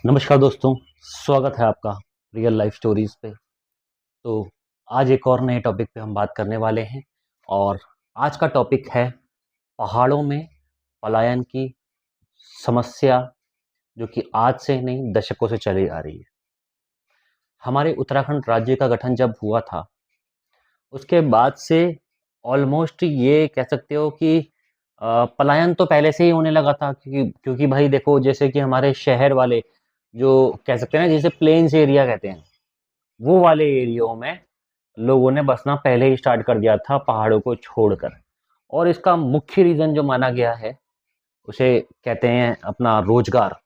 नमस्कार दोस्तों, स्वागत है आपका रियल लाइफ स्टोरीज पे। तो आज एक और नए टॉपिक पे हम बात करने वाले हैं और आज का टॉपिक है पहाड़ों में पलायन की समस्या, जो कि आज से नहीं दशकों से चली आ रही है। हमारे उत्तराखंड राज्य का गठन जब हुआ था, उसके बाद से ऑलमोस्ट ये कह सकते हो कि पलायन तो पहले से ही होने लगा था, क्योंकि क्योंकि भाई देखो, जैसे कि हमारे शहर वाले जो कह सकते हैं ना, जिसे प्लेन्स एरिया कहते हैं, वो वाले एरियो में लोगों ने बसना पहले ही स्टार्ट कर दिया था पहाड़ों को छोड़कर। और इसका मुख्य रीज़न जो माना गया है, उसे कहते हैं अपना रोजगार।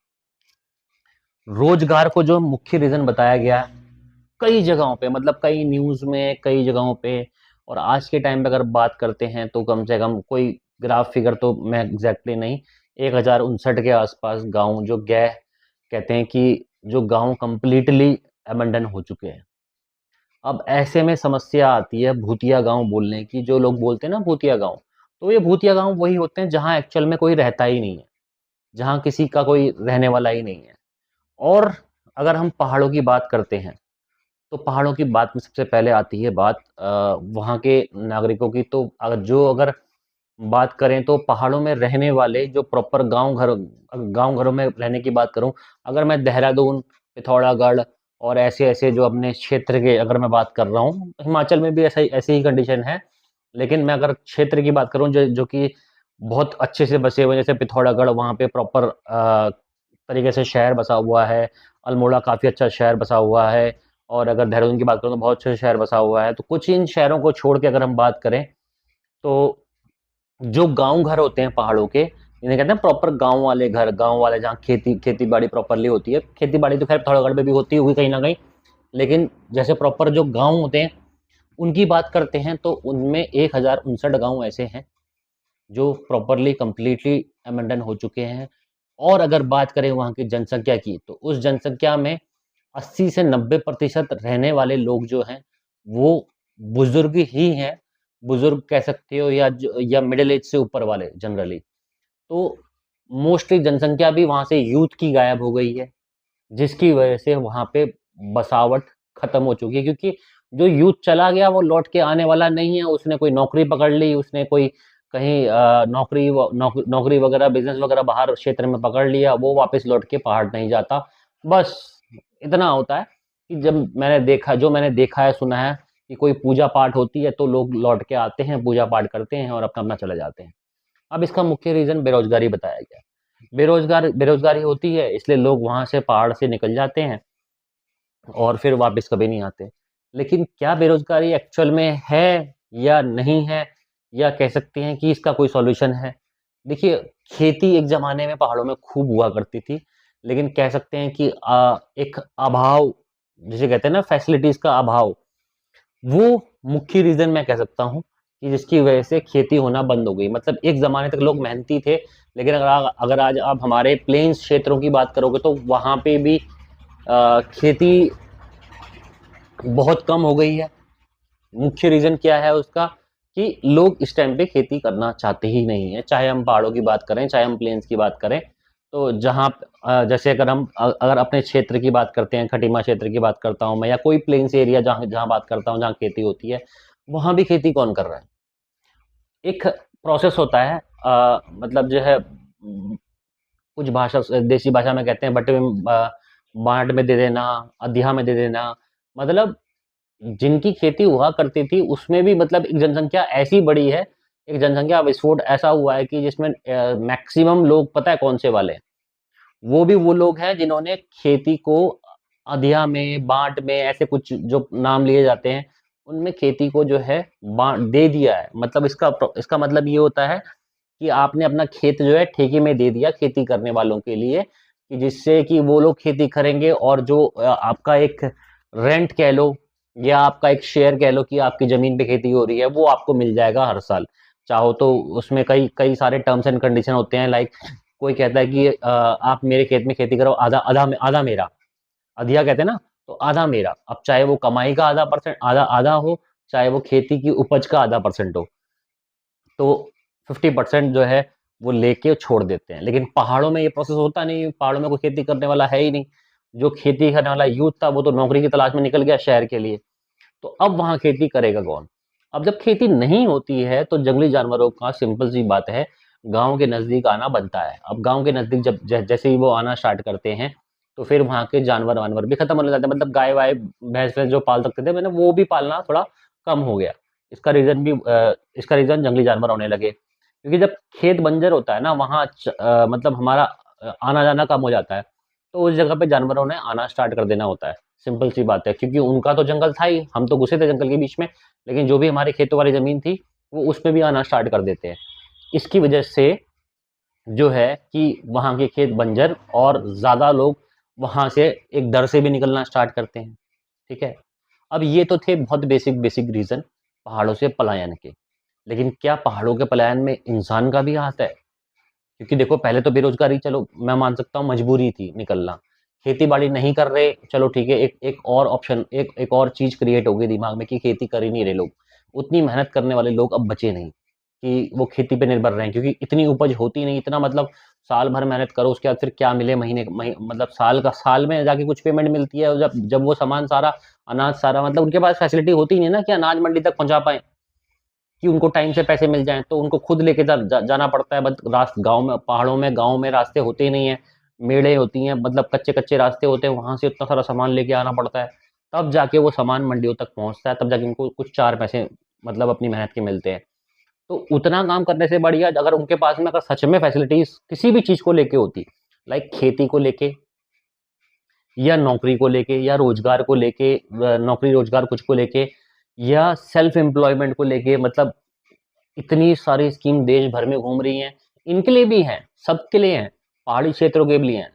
रोजगार को जो मुख्य रीज़न बताया गया है, कई जगहों पे, मतलब कई न्यूज़ में, कई जगहों पे। और आज के टाइम पे अगर बात करते हैं तो कम से कम कोई ग्राफ फिगर तो मैं एग्जैक्टली नहीं, 1059 के आसपास गांव जो गए, कहते हैं कि जो गांव कंप्लीटली अबंडन हो चुके हैं। अब ऐसे में समस्या आती है भूतिया गांव बोलने की। जो लोग बोलते हैं ना भूतिया गांव, तो ये भूतिया गांव वही होते हैं जहां एक्चुअल में कोई रहता ही नहीं है, जहां किसी का कोई रहने वाला ही नहीं है। और अगर हम पहाड़ों की बात करते हैं, तो पहाड़ों की बात में सबसे पहले आती है बात वहाँ के नागरिकों की। तो अगर बात करें तो पहाड़ों में रहने वाले जो प्रॉपर गांव घरों में रहने की बात करूं, अगर मैं देहरादून, पिथौरागढ़ और ऐसे ऐसे जो अपने क्षेत्र के अगर मैं बात कर रहा हूं, हिमाचल में भी ऐसी ही कंडीशन है। लेकिन मैं अगर क्षेत्र की बात करूं जो कि बहुत अच्छे से बसे हुए हैं, जैसे पिथौरागढ़, वहाँ पे प्रॉपर तरीके से शहर बसा हुआ है। अल्मोड़ा काफ़ी अच्छा शहर बसा हुआ है। और अगर देहरादून की बात करूँ तो बहुत अच्छा शहर बसा हुआ है। तो कुछ इन शहरों को छोड़ के अगर हम बात करें, तो जो गांव घर होते हैं पहाड़ों के, इन्हें कहते हैं प्रॉपर गांव वाले घर, गांव वाले जहाँ खेती बाड़ी प्रॉपरली होती है। खेती बाड़ी तो खैर पिथौरागढ़ में भी होती होगी कहीं ना कहीं, लेकिन जैसे प्रॉपर जो गांव होते हैं उनकी बात करते हैं, तो उनमें 1059 गांव ऐसे हैं जो प्रॉपरली कंप्लीटली अमेंडन हो चुके हैं। और अगर बात करें वहाँ की जनसंख्या की, तो उस जनसंख्या में 80 से 90% रहने वाले लोग जो हैं, वो बुजुर्ग ही हैं। बुजुर्ग कह सकते हो या मिडिल एज से ऊपर वाले जनरली। तो मोस्टली जनसंख्या भी वहाँ से यूथ की गायब हो गई है, जिसकी वजह से वहाँ पे बसावट खत्म हो चुकी है। क्योंकि जो यूथ चला गया वो लौट के आने वाला नहीं है। उसने कोई नौकरी पकड़ ली, उसने कोई कहीं नौकरी वगैरह, बिजनेस वगैरह बाहर क्षेत्र में पकड़ लिया, वो वापस लौट के पहाड़ नहीं जाता। बस इतना होता है कि जो मैंने देखा है, सुना है कि कोई पूजा पाठ होती है तो लोग लौट के आते हैं, पूजा पाठ करते हैं और अपना अपना चले जाते हैं। अब इसका मुख्य रीज़न बेरोज़गारी बताया गया। बेरोज़गारी होती है, इसलिए लोग वहाँ से, पहाड़ से निकल जाते हैं और फिर वापस कभी नहीं आते। लेकिन क्या बेरोज़गारी एक्चुअल में है या नहीं है, या कह सकते हैं कि इसका कोई सॉल्यूशन है? देखिए, खेती एक ज़माने में पहाड़ों में खूब हुआ करती थी, लेकिन कह सकते हैं कि एक अभाव, जिसे कहते हैं ना फैसिलिटीज़ का अभाव, वो मुख्य रीज़न मैं कह सकता हूँ कि जिसकी वजह से खेती होना बंद हो गई। मतलब एक ज़माने तक लोग मेहनती थे, लेकिन अगर आज आप हमारे प्लेन्स क्षेत्रों की बात करोगे, तो वहाँ पे भी खेती बहुत कम हो गई है। मुख्य रीज़न क्या है उसका, कि लोग इस टाइम पे खेती करना चाहते ही नहीं है। चाहे हम पहाड़ों की बात करें, चाहे हम प्लेन्स की बात करें। तो जैसे अगर अपने क्षेत्र की बात करते हैं, खटीमा क्षेत्र की बात करता हूँ मैं, या कोई प्लेन्स एरिया जहाँ जहाँ बात करता हूँ, जहाँ खेती होती है, वहाँ भी खेती कौन कर रहा है? एक प्रोसेस होता है, मतलब जो है, कुछ देसी भाषा में कहते हैं बटे में, बाँट में दे देना, अधिया में दे देना। मतलब जिनकी खेती हुआ करती थी उसमें भी, मतलब एक जनसंख्या ऐसी बड़ी है, एक जनसंख्या विस्फोट ऐसा हुआ है कि जिसमें मैक्सिमम लोग पता है कौन से वाले हैं? वो भी वो लोग हैं जिन्होंने खेती को अधिया में, बाँट में, ऐसे कुछ जो नाम लिए जाते हैं, उनमें खेती को जो है बाँट दे दिया है। मतलब इसका मतलब ये होता है कि आपने अपना खेत जो है ठेके में दे दिया खेती करने वालों के लिए, कि जिससे कि वो लोग खेती करेंगे, और जो आपका एक रेंट कह लो, या आपका एक शेयर कह लो कि आपकी ज़मीन पे खेती हो रही है, वो आपको मिल जाएगा हर साल। चाहो तो उसमें कई कई सारे टर्म्स एंड कंडीशन होते हैं, लाइक कोई कहता है कि आप मेरे खेत में खेती करो, आधा आधा आधा मेरा, अधिया कहते हैं ना, तो आधा मेरा। अब चाहे वो कमाई का आधा परसेंट, आधा आधा हो, चाहे वो खेती की उपज का आधा परसेंट हो, तो 50% जो है वो लेके छोड़ देते हैं। लेकिन पहाड़ों में ये प्रोसेस होता नहीं है, पहाड़ों में कोई खेती करने वाला है ही नहीं। जो खेती करने वाला यूथ था वो तो नौकरी की तलाश में निकल गया शहर के लिए। तो अब वहाँ खेती करेगा कौन? अब जब खेती नहीं होती है तो जंगली जानवरों का सिंपल सी बात है, गाँव के नज़दीक आना बनता है। अब गाँव के नज़दीक जब जैसे ही वो आना स्टार्ट करते हैं, तो फिर वहाँ के जानवर-वानवर भी खत्म होने लगते हैं। मतलब गाय-वाय, भैंस-वैंस जो पाल सकते थे, मैंने वो भी पालना थोड़ा कम हो गया। इसका रीज़न जंगली जानवर होने लगे। क्योंकि जब खेत बंजर होता है ना, वहाँ मतलब हमारा आना-जाना कम हो जाता है। तो उस जगह पे जानवरों ने आना स्टार्ट कर देना होता है। सिंपल सी बात है, क्योंकि उनका तो जंगल था ही, हम तो घुसे थे जंगल के बीच में, लेकिन जो भी हमारे खेतों वाली ज़मीन थी, वो उस पे भी आना स्टार्ट कर देते हैं। इसकी वजह से जो है कि वहाँ के खेत बंजर और ज़्यादा लोग वहाँ से एक डर से भी निकलना स्टार्ट करते हैं, ठीक है? अब ये तो थे बहुत बेसिक रीज़न पहाड़ों से पलायन के। लेकिन क्या पहाड़ों के पलायन में इंसान का भी हाथ है? क्योंकि देखो पहले तो बेरोज़गारी, चलो मैं मान सकता हूँ मजबूरी थी निकलना। खेती-बाड़ी नहीं कर रहे, चलो ठीक है, एक एक और ऑप्शन, एक और चीज़ क्रिएट हो गई दिमाग में कि खेती कर ही नहीं रहे लोग। उतनी मेहनत करने वाले लोग अब बचे नहीं, कि वो खेती पे निर्भर रहें, क्योंकि इतनी उपज होती नहीं, इतना मतलब साल भर मेहनत करो उसके बाद फिर क्या मिले मतलब साल में जाके कुछ पेमेंट मिलती है, और जब जब वो सामान सारा, अनाज सारा, मतलब उनके पास फैसिलिटी होती नहीं है ना कि अनाज मंडी तक पहुँचा पाएँ। कि उनको टाइम से पैसे मिल जाएँ, तो उनको खुद लेके जाना पड़ता है। बट गाँव में, पहाड़ों में, गाँव में रास्ते होते ही नहीं हैं, मेड़ें होती हैं, मतलब कच्चे-कच्चे रास्ते होते हैं, वहाँ से उतना सारा सामान लेके आना पड़ता है। तब जाके वो सामान मंडियों तक पहुँचता है, तब जाके उनको कुछ 4 पैसे मतलब अपनी मेहनत के मिलते हैं। तो उतना काम करने से बढ़िया अगर उनके पास में अगर सच में फैसिलिटीज़ किसी भी चीज़ को लेके होती, लाइक खेती को लेके या नौकरी को लेके या रोज़गार को लेके, नौकरी रोज़गार कुछ को लेके, या सेल्फ एम्प्लॉयमेंट को लेके, मतलब इतनी सारी स्कीम देश भर में घूम रही हैं, इनके लिए भी हैं, सबके लिए हैं, पहाड़ी क्षेत्रों के लिए हैं।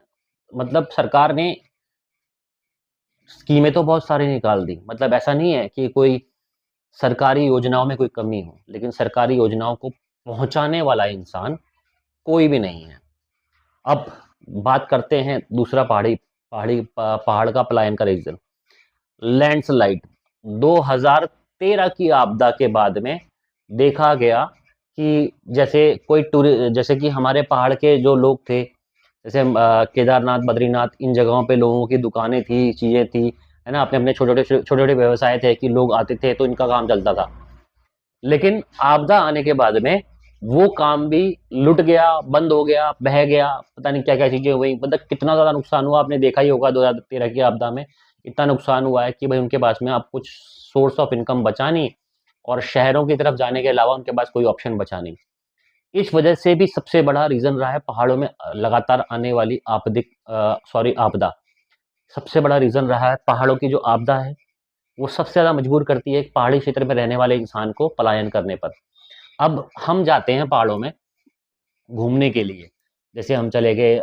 मतलब सरकार ने स्कीमें तो बहुत सारी निकाल दी, मतलब ऐसा नहीं है कि कोई सरकारी योजनाओं में कोई कमी हो, लेकिन सरकारी योजनाओं को पहुँचाने वाला इंसान कोई भी नहीं है। अब बात करते हैं दूसरा पहाड़ का पलायन का रीज़न, लैंडस्लाइड। 2013 की आपदा के बाद में देखा गया कि जैसे कि हमारे पहाड़ के जो लोग थे, जैसे केदारनाथ, बद्रीनाथ, इन जगहों पे लोगों की दुकानें थी, चीज़ें थी, है ना? अपने-अपने छोटे-छोटे व्यवसाय थे कि लोग आते थे तो इनका काम चलता था। लेकिन आपदा आने के बाद में वो काम भी लुट गया, बंद हो गया, बह गया, पता नहीं क्या-क्या चीज़ें हुई, मतलब कितना ज़्यादा नुकसान हुआ आपने देखा ही होगा 2013 की आपदा में। इतना नुकसान हुआ है कि भाई उनके पास में अब कुछ सोर्स ऑफ इनकम बचा नहीं, और शहरों की तरफ जाने के अलावा उनके पास कोई ऑप्शन बचा नहीं। इस वजह से भी सबसे बड़ा रीज़न रहा है पहाड़ों में लगातार आने वाली आपदा। सबसे बड़ा रीज़न रहा है पहाड़ों की जो आपदा है, वो सबसे ज़्यादा मजबूर करती है एक पहाड़ी क्षेत्र में रहने वाले इंसान को पलायन करने पर। अब हम जाते हैं पहाड़ों में घूमने के लिए, जैसे हम चले गए,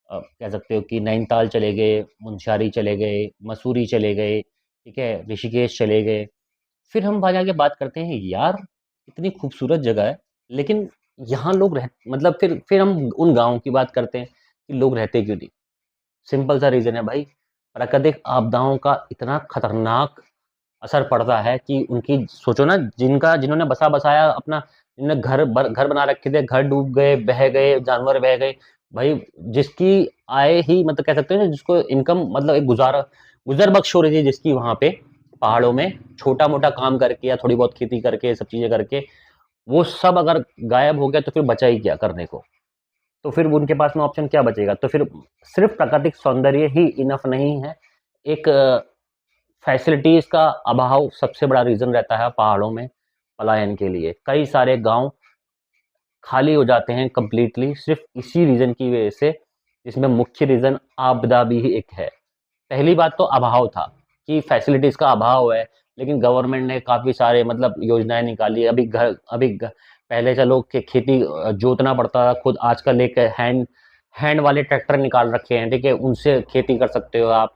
कह सकते हो कि नैनीताल चले गए, मुनस्यारी चले गए, मसूरी चले गए, ठीक है, ऋषिकेश चले गए। फिर हम वहाँ जाके बात करते हैं, यार इतनी खूबसूरत जगह है, लेकिन यहाँ लोग मतलब फिर हम उन गाँव की बात करते हैं कि लोग रहते क्यों नहीं? सिंपल सा रीज़न है भाई, प्राकृतिक आपदाओं का इतना खतरनाक असर पड़ता है कि उनकी सोचो ना, जिन्होंने बसा-बसाया अपना, जिन्होंने घर बना रखे थे, घर डूब गए, बह गए, जानवर बह गए। भाई जिसकी आय ही, मतलब कह सकते हैं ना, जिसको इनकम, मतलब एक गुज़र बख्श हो रही थी जिसकी वहाँ पे पहाड़ों में, छोटा-मोटा काम करके या थोड़ी बहुत खेती करके, ये सब चीज़ें करके, वो सब अगर गायब हो गया तो फिर बचा ही क्या करने को? तो फिर उनके पास में ऑप्शन क्या बचेगा? तो फिर सिर्फ़ प्राकृतिक सौंदर्य ही इनफ नहीं है, एक फैसिलिटीज़ का अभाव सबसे बड़ा रीज़न रहता है पहाड़ों में पलायन के लिए। कई सारे गाँव खाली हो जाते हैं कंप्लीटली सिर्फ़ इसी रीज़न की वजह से, जिसमें मुख्य रीज़न आपदा भी एक है। पहली बात तो अभाव था कि फैसिलिटीज़ का अभाव है, लेकिन गवर्नमेंट ने काफ़ी सारे मतलब योजनाएँ निकाली। पहले चलो कि खेती जोतना पड़ता था खुद, आजकल एक हैंड हैंड वाले ट्रैक्टर निकाल रखे हैं, ठीक है? उनसे खेती कर सकते हो आप।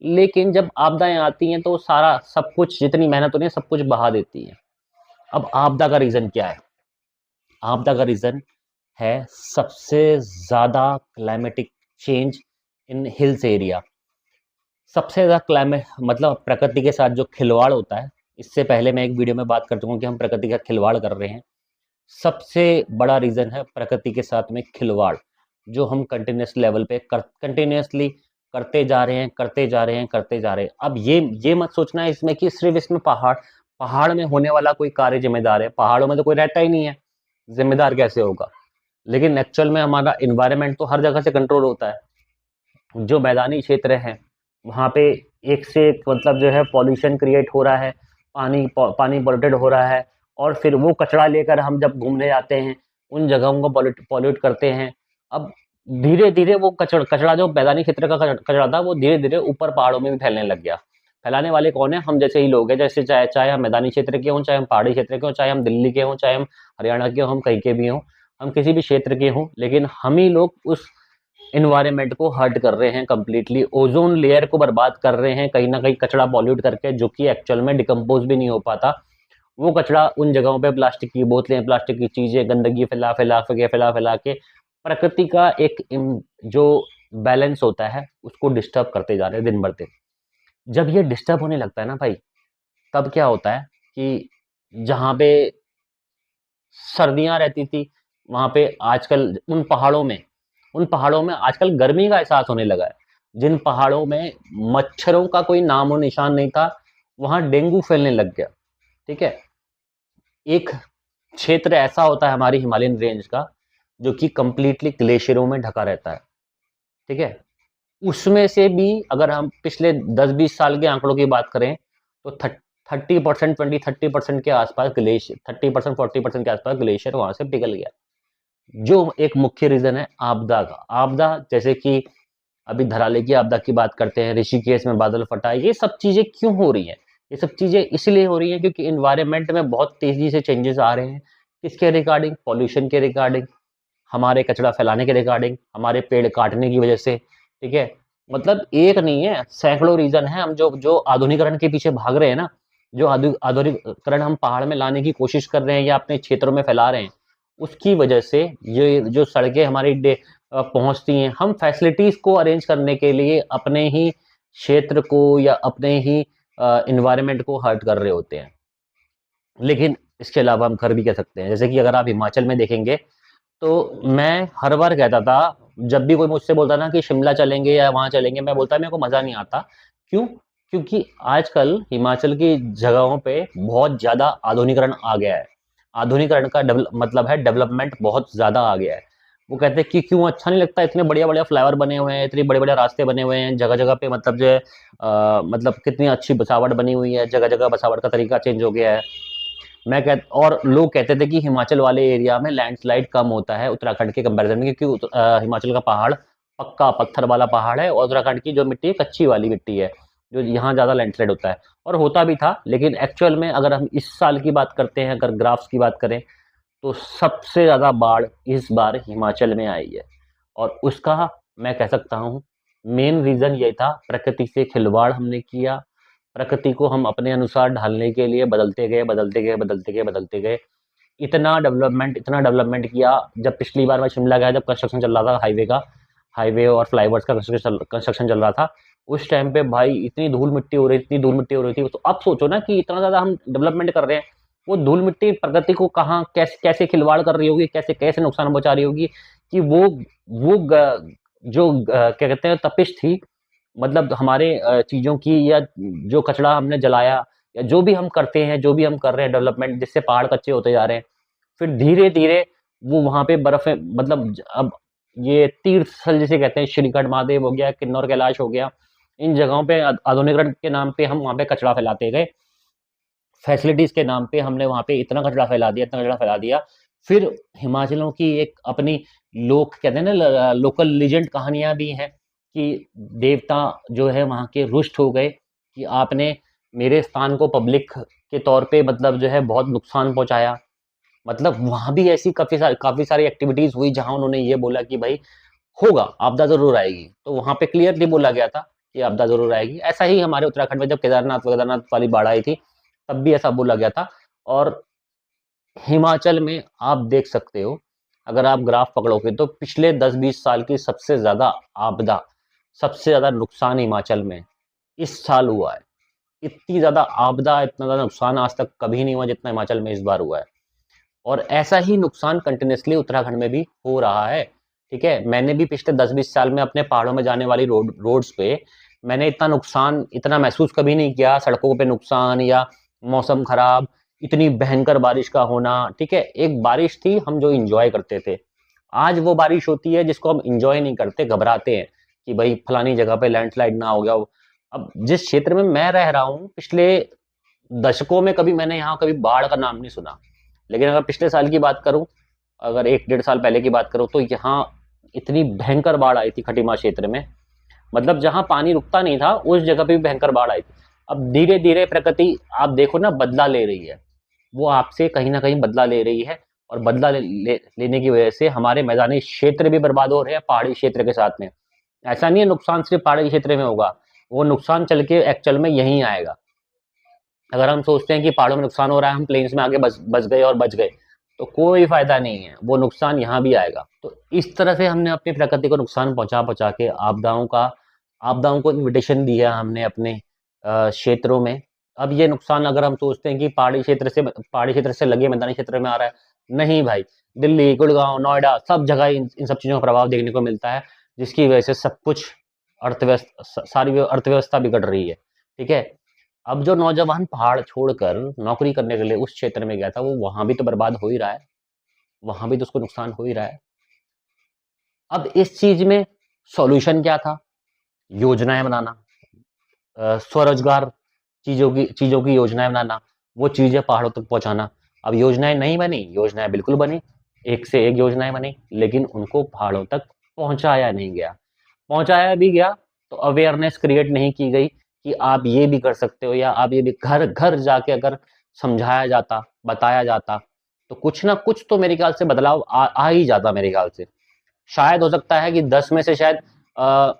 लेकिन जब आपदाएँ आती हैं तो सारा सब कुछ, जितनी मेहनत होती है सब कुछ बहा देती हैं। अब आपदा का रीज़न क्या है? आपदा का रीज़न है सबसे ज़्यादा climatic change in hills area. सबसे ज़्यादा क्लाइमेट, मतलब प्रकृति के साथ जो खिलवाड़ होता है, इससे पहले मैं एक वीडियो में बात कर चुका हूँ कि हम प्रकृति का खिलवाड़ कर रहे हैं। सबसे बड़ा रीज़न है प्रकृति के साथ में खिलवाड़, जो हम कंटीन्यूअस लेवल पे कंटीन्यूअसली करते जा रहे हैं, करते जा रहे हैं, करते जा रहे हैं। अब ये मत सोचना है इसमें कि सिर्फ़ इसमें पहाड़ में होने वाला कोई कार्य ज़िम्मेदार है, पहाड़ों में तो कोई रहता ही नहीं है, ज़िम्मेदार कैसे होगा? लेकिन एक्चुअल में हमारा एनवायरनमेंट तो हर जगह से कंट्रोल होता है। जो मैदानी क्षेत्र हैं, वहाँ पे एक से एक मतलब जो है पॉल्यूशन क्रिएट हो रहा है, पानी पॉल्यूटेड हो रहा है और फिर वो कचरा लेकर हम जब घूमने जाते हैं, उन जगहों को पॉल्यूट करते हैं। अब धीरे-धीरे वो कचरा जो मैदानी क्षेत्र का कचरा था, वो धीरे-धीरे ऊपर पहाड़ों में भी फैलने लग गया। फैलाने वाले कौन हैं? हम जैसे ही लोग हैं, जैसे चाहे हम मैदानी क्षेत्र के हों, चाहे हम पहाड़ी क्षेत्र के हों, चाहे हम दिल्ली के हों, चाहे हम हरियाणा के हों, हम कहीं के भी हों, हम किसी भी क्षेत्र के हों, लेकिन हम ही लोग उस एनवायरनमेंट को हर्ट कर रहे हैं कंप्लीटली, ओजोन लेयर को बर्बाद कर रहे हैं कहीं ना कहीं कचरा पॉल्यूट करके, जो कि एक्चुअल में डिकम्पोज भी नहीं हो पाता। वो कचरा उन जगहों पे प्लास्टिक की बोतलें, प्लास्टिक की चीज़ें, गंदगी फैला के प्रकृति का एक जो बैलेंस होता है उसको डिस्टर्ब करते जा रहे हैं दिन भर दिन। जब ये डिस्टर्ब होने लगता है ना भाई, तब क्या होता है कि जहाँ पे सर्दियाँ रहती थी, वहाँ पे आजकल उन पहाड़ों में आजकल गर्मी का एहसास होने लगा है। जिन पहाड़ों में मच्छरों का कोई नामो निशान नहीं था, वहाँ डेंगू फैलने लग गया, ठीक है? एक क्षेत्र ऐसा होता है हमारी हिमालयन रेंज का, जो कि कंप्लीटली ग्लेशियरों में ढका रहता है, ठीक है? उसमें से भी अगर हम पिछले 10-20 साल के आंकड़ों की बात करें, तो 30% 20-30% के आसपास ग्लेशियर, 30% 40% के आसपास ग्लेशियर वहाँ से पिघल गया। जो एक मुख्य रीज़न है आपदा का। आपदा जैसे कि अभी धराले की आपदा की बात करते हैं, ऋषिकेश में बादल फटा, ये सब चीज़ें क्यों हो रही हैं? ये सब चीज़ें इसलिए हो रही हैं क्योंकि एनवायरनमेंट में बहुत तेज़ी से चेंजेस आ रहे हैं। किसके रिगार्डिंग? पॉल्यूशन के रिगार्डिंग, हमारे कचरा फैलाने के रिगार्डिंग, हमारे पेड़ काटने की वजह से, ठीक है? मतलब एक नहीं है, सैकड़ों रीज़न हैं। हम जो जो आधुनिकीकरण के पीछे भाग रहे हैं ना, जो आधुनिकीकरण हम पहाड़ में लाने की कोशिश कर रहे हैं या अपने क्षेत्रों में फैला रहे हैं, उसकी वजह से ये जो सड़कें हमारी पहुँचती हैं, हम फैसिलिटीज़ को अरेंज करने के लिए अपने ही क्षेत्र को या अपने ही एनवायरनमेंट को हर्ट कर रहे होते हैं। लेकिन इसके अलावा हम कर भी क्या सकते हैं? जैसे कि अगर आप हिमाचल में देखेंगे, तो मैं हर बार कहता था, जब भी कोई मुझसे बोलता ना कि शिमला चलेंगे या वहाँ चलेंगे, मैं बोलता मेरे को मज़ा नहीं आता। क्यों? क्योंकि आजकल हिमाचल की जगहों पे बहुत ज़्यादा आधुनिकीकरण आ गया है। आधुनिकीकरण का मतलब है डेवलपमेंट बहुत ज़्यादा आ गया है। वो कहते हैं कि क्यों अच्छा नहीं लगता, इतने बढ़िया-बढ़िया फ्लाईओवर बने हुए हैं, इतने बढ़िया-बढ़िया रास्ते बने हुए हैं, जगह-जगह पे मतलब जो है मतलब कितनी अच्छी बसावट बनी हुई है, जगह-जगह बसावट का तरीका चेंज हो गया है। और लोग कहते थे कि हिमाचल वाले एरिया में लैंडस्लाइड कम होता है उत्तराखंड के कंपैरिजन में, क्योंकि हिमाचल का पहाड़ पक्का पत्थर वाला पहाड़ है और उत्तराखंड की जो मिट्टी है कच्ची वाली मिट्टी है, जो यहाँ ज़्यादा लैंडस्लाइड होता है। और होता भी था, लेकिन एक्चुअल में अगर हम इस साल की बात करते हैं, अगर ग्राफ्स की बात करें, तो सबसे ज़्यादा बाढ़ इस बार हिमाचल में आई है। और उसका मैं कह सकता हूँ मेन रीज़न ये था, प्रकृति से खिलवाड़ हमने किया, प्रकृति को हम अपने अनुसार ढालने के लिए बदलते गए। इतना डेवलपमेंट किया। जब पिछली बार मैं शिमला गया, जब कंस्ट्रक्शन चल रहा था हाईवे और फ्लाईओवर्स का कंस्ट्रक्शन चल रहा था, उस टाइम पे भाई इतनी धूल मिट्टी हो रही थी। तो अब सोचो ना कि इतना ज़्यादा हम डेवलपमेंट कर रहे हैं, वो धूल मिट्टी प्रकृति को कहाँ कैसे खिलवाड़ कर रही होगी, कैसे नुकसान पहुँचा रही होगी कि वो क्या कहते हैं तपिश थी, मतलब हमारे चीज़ों की, या जो कचरा हमने जलाया, या जो भी हम करते हैं, जो भी हम कर रहे हैं डेवलपमेंट, जिससे पहाड़ कच्चे होते जा रहे हैं, फिर धीरे-धीरे वो वहाँ पे बर्फ़ें, मतलब अब ये तीर्थ स्थल जिसे कहते हैं, श्रीगढ़ महादेव हो गया, किन्नौर कैलाश हो गया, इन जगहों पे आधुनिकीकरण के नाम पे हम वहाँ पे कचरा फैलाते गए। फैसिलिटीज़ के नाम पे हमने वहाँ पे इतना कचरा फैला दिया। फिर हिमाचलियों की एक अपनी लोक कहते हैं ना लोकल लीजेंड कहानियाँ भी हैं कि देवता जो है वहाँ के रुष्ट हो गए कि आपने मेरे स्थान को पब्लिक के तौर पे मतलब जो है बहुत नुकसान पहुँचाया। मतलब वहाँ भी ऐसी काफ़ी सारी एक्टिविटीज़ हुई जहाँ उन्होंने ये बोला कि भाई होगा, आपदा ज़रूर आएगी। तो वहाँ पे क्लियरली बोला गया था कि आपदा ज़रूर आएगी। ऐसा ही हमारे उत्तराखंड में जब केदारनाथ वाली बाढ़ आई थी, तब भी ऐसा बोला गया था। और हिमाचल में आप देख सकते हो, अगर आप ग्राफ पकड़ोगे तो पिछले 10-20 साल की सबसे ज़्यादा आपदा, सबसे ज़्यादा नुकसान हिमाचल में इस साल हुआ है। इतनी ज़्यादा आपदा, इतना ज़्यादा नुकसान आज तक कभी नहीं हुआ जितना हिमाचल में इस बार हुआ है। और ऐसा ही नुकसान कंटिन्यूअसली उत्तराखंड में भी हो रहा है, ठीक है, मैंने भी पिछले 10-20 साल में अपने पहाड़ों में जाने वाली रोड्स पे मैंने इतना नुकसान इतना महसूस कभी नहीं किया, सड़कों पे नुकसान या मौसम खराब, इतनी भयंकर बारिश का होना, ठीक है? एक बारिश थी हम जो एन्जॉय करते थे। आज वो बारिश होती है जिसको हम एन्जॉय नहीं करते, घबराते हैं कि भई फलानी जगह पे लैंडस्लाइड ना हो गया हो। अब जिस क्षेत्र में मैं रह रहा हूँ, पिछले दशकों में कभी मैंने यहाँ कभी बाढ़ का नाम नहीं सुना। लेकिन अगर पिछले साल की बात करूँ, अगर 1 डेढ़ साल पहले की बात करूँ तो यहाँ इतनी भयंकर बाढ़ आई थी खटीमा क्षेत्र में। मतलब जहाँ पानी रुकता नहीं था, उस जगह पे भी भयंकर बाढ़ आई थी। अब धीरे-धीरे प्रकृति आप देखो ना बदला ले रही है। वो आपसे कहीं न कहीं बदला ले रही है और बदला लेने की वजह से हमारे मैदानी क्षेत्र भी बर्बाद हो रहे हैं पहाड़ी क्षेत्र के साथ में। ऐसा नहीं है नुकसान सिर्फ़ पहाड़ी क्षेत्र में होगा, वो नुकसान चल के एक्चुअल में यहीं आएगा। अगर हम सोचते हैं कि पहाड़ों में नुकसान हो रहा है, हम प्लेन्स में आके बस गए और बच गए, तो कोई फ़ायदा नहीं है, वो नुकसान यहाँ भी आएगा। तो इस तरह से हमने अपनी प्रकृति को नुकसान पहुँचा-पहुँचा के आपदाओं को इन्विटेशन दिया हमने अपने क्षेत्रों में। अब ये नुकसान अगर हम सोचते हैं कि पहाड़ी क्षेत्र से लगे मैदानी क्षेत्र में आ रहा है, नहीं भाई, दिल्ली, गुड़गाँव, नोएडा सब जगह इन सब चीज़ों का प्रभाव देखने को मिलता है, जिसकी वजह से सब कुछ सारी अर्थव्यवस्था बिगड़ रही है, ठीक है? अब जो नौजवान पहाड़ छोड़कर नौकरी करने के लिए उस क्षेत्र में गया था, वो वहाँ भी तो बर्बाद हो ही रहा है, वहाँ भी तो उसको नुकसान हो ही रहा है। अब इस चीज़ में सॉल्यूशन क्या था? योजनाएँ बनाना, स्वरोजगार चीज़ों की योजनाएँ बनाना, वो चीज़ें पहाड़ों तक पहुँचाना। अब योजनाएँ नहीं बनी, योजनाएँ बिल्कुल बनी, एक से एक योजनाएँ बनी, लेकिन उनको पहाड़ों तक पहुँचाया नहीं गया। पहुँचाया भी गया तो अवेयरनेस क्रिएट नहीं की गई कि आप ये भी कर सकते हो या आप ये भी घर-घर जाके अगर समझाया जाता, बताया जाता, तो कुछ ना कुछ तो मेरे ख्याल से बदलाव आ ही जाता मेरे ख्याल से। शायद हो सकता है कि 10 में से शायद अ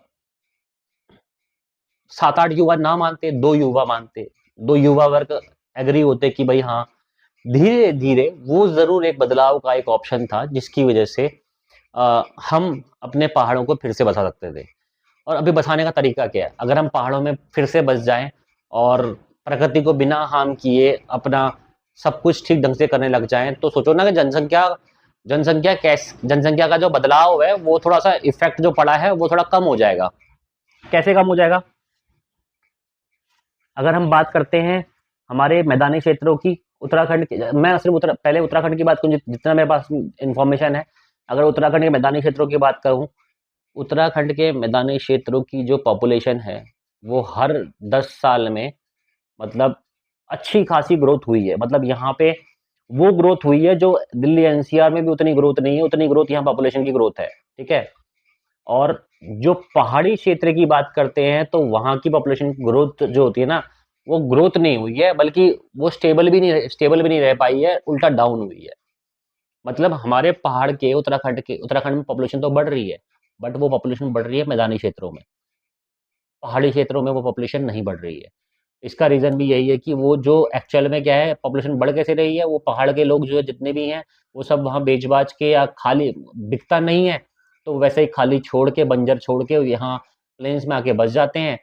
7-8 युवा ना मानते, 2 युवा मानते, 2 युवा वर्ग एग्री होते कि भई हाँ, धीरे-धीरे वो ज़रूर एक बदलाव का एक ऑप्शन था जिसकी वजह से हम अपने पहाड़ों को फिर से बसा सकते थे। और अभी बसाने का तरीका क्या है? अगर हम पहाड़ों में फिर से बस जाएँ और प्रकृति को बिना हार्म किए अपना सब कुछ ठीक ढंग से करने लग जाएँ, तो सोचो ना कि जनसंख्या का जो बदलाव है, वो थोड़ा-सा इफ़ेक्ट जो पड़ा है, वो थोड़ा कम हो जाएगा। कैसे कम हो जाएगा? अगर हम बात करते हैं हमारे मैदानी क्षेत्रों की, उत्तराखंड की, मैं सिर्फ पहले उत्तराखंड की बात करूँ जितना मेरे पास इन्फॉर्मेशन है, अगर उत्तराखंड के मैदानी क्षेत्रों की बात करूँ, उत्तराखंड के मैदानी क्षेत्रों की जो पॉपुलेशन है, वो हर 10 साल में मतलब अच्छी खासी ग्रोथ हुई है। मतलब यहाँ पे वो ग्रोथ हुई है जो दिल्ली एनसीआर में भी उतनी ग्रोथ नहीं है, उतनी ग्रोथ यहाँ पॉपुलेशन की ग्रोथ है, ठीक है? और जो पहाड़ी क्षेत्र की बात करते हैं, तो वहाँ की पॉपुलेशन ग्रोथ जो होती है ना, वो ग्रोथ नहीं हुई है, बल्कि वो स्टेबल भी नहीं रह पाई है, उल्टा डाउन हुई है। मतलब हमारे पहाड़ के उत्तराखंड में पॉपुलेशन तो बढ़ रही है, बट वो पॉपुलेशन बढ़ रही है मैदानी क्षेत्रों में। पहाड़ी क्षेत्रों में वो पॉपुलेशन नहीं बढ़ रही है। इसका रीज़न भी यही है कि वो जो एक्चुअल में क्या है, पॉपुलेशन बढ़ कैसे रही है, वो पहाड़ के लोग जो है जितने भी हैं, वो सब वहाँ बेच-बाच के या खाली बिकता नहीं है, तो वैसे ही खाली छोड़ के, बंजर छोड़ के यहाँ प्लेन्स में आके बस जाते हैं।